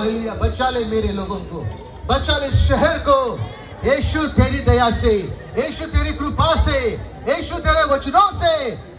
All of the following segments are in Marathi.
हालेलुया। बचा ले मेरे लोगों को, बचा ले शहर को। यीशु तेरी दया से, यीशु तेरी कृपा से, यीशु तेरे वचनों से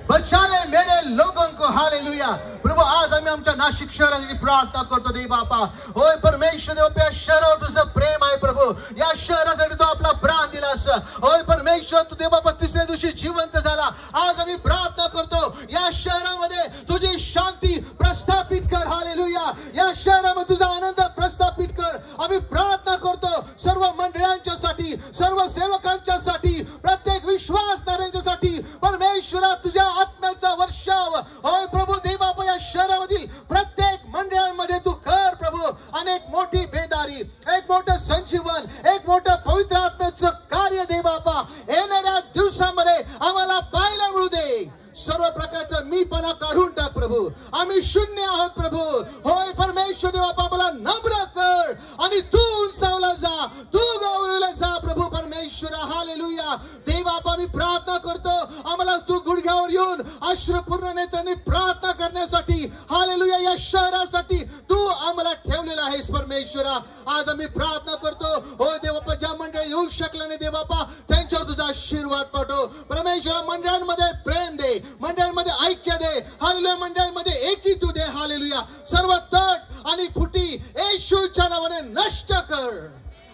बचा ले मेरे लोगों को। हालेलुया। प्रभू आज आम्ही आमच्या नाशिक शहराची प्रार्थना करतो देव बापा। होय परमेश्वर देव, आपल्या शहरावर तुझं प्रेम आहे प्रभू। या शहरासाठी तू आपला प्राण दिलास। होय परमेश्वर तू देव बापा तिसऱ्या दिवशी जिवंत झाला। आज आम्ही प्रार्थना करतो या शहरामध्ये तुझी शांती प्रस्थापित कर। हालेलुया। या शहरामध्ये तुझा आनंद प्रस्थापित कर। आम्ही प्रार्थना करतो सर्व मंडळांच्यासाठी, सर्व सेवकांच्यासाठी, प्रत्येक विश्वासधाऱ्यांच्यासाठी परमेश्वरा तुझ्या आत्म्याचा वर्षाव होय प्रभू देव बापा या शहरामधील प्रत्येक मंडळांमध्ये तू कर प्रभू। अनेक मोठी बेदारी, एक मोठं संजीवन, एक मोठं पवित्र आत्म्याचं कार्य देव बापा येणाऱ्या दिवसामध्ये आम्हाला पाहायला मिळू दे। सर्व प्रकारचा मीपणा काढून टाक प्रभू। आम्ही शून्य आहोत प्रभू। होय परमेश्वर देव बापा मला नम्र कर आणि तू उंचावला जा, तू गौरवला जा प्रभू परमेश्वरा। हालेलुया। देव बापा मी प्रार्थना करतो आम्हाला तू गुडघ्यावर येऊन अश्रुपूर्ण नेत्रांनी प्रार्थना करण्यासाठी हालेलुया या शहरासाठी तू आम्हाला ठेवलेला आहेस परमेश्वरा। आज आम्ही प्रार्थना करतो होय देव बापा ज्या मंडळी येऊ शकले नाही देव बापा त्यांच्यावर तुझा आशीर्वाद पाठव परमेश्वरा। मंडळांमध्ये प्रेम दे, मंडळांमध्ये ऐक्य दे। हालेलुया। मंडळांमध्ये एकी तू दे। हालेलुया। सर्व तट आणि फुटी येशूच्या नावाने नष्ट कर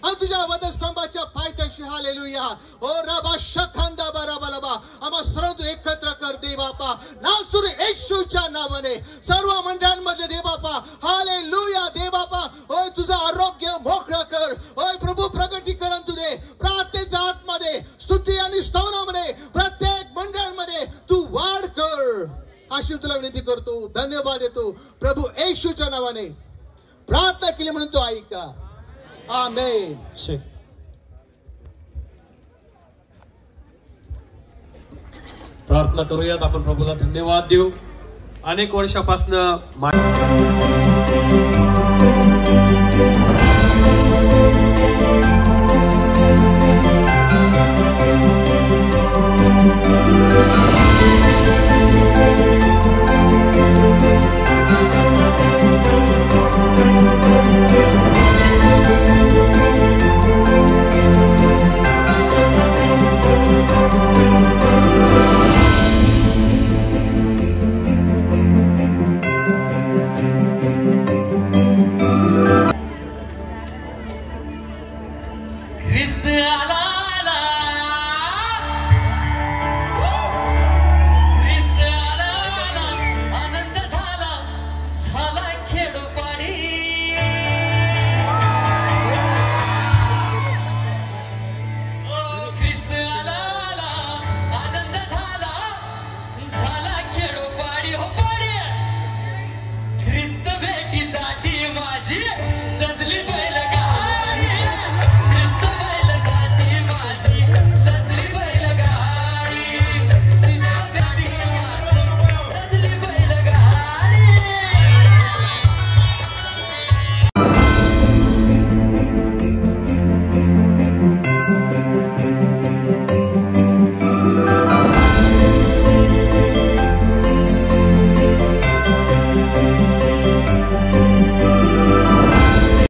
आणि तुझ्या वधस्तंभाच्या पायथ्याशी हालेलुया। ओ रबा शखांदा बराबलबा आम्हा सर्व एकत्र कर दे बापा नासुर येशूच्या नावाने। सर्व मंडळांमध्ये दे बापा हालेलुया। दे बापा होय तुझं आरोग्य मोकळं कर। होय प्रभू प्रगटीकरण तू दे। प्रार्थनेचा आत्मा दे, स्तुती आणि स्तवनामध्ये प्रत्येक मंडळांमध्ये तू वाढ कर अशी तुला विनंती करतो। धन्यवाद देतो प्रभू येशूच्या नावाने प्रार्थना केली म्हणून तो ऐका। आमेन। प्रार्थना करूयात आपण प्रभूला धन्यवाद देऊ। अनेक वर्षापासून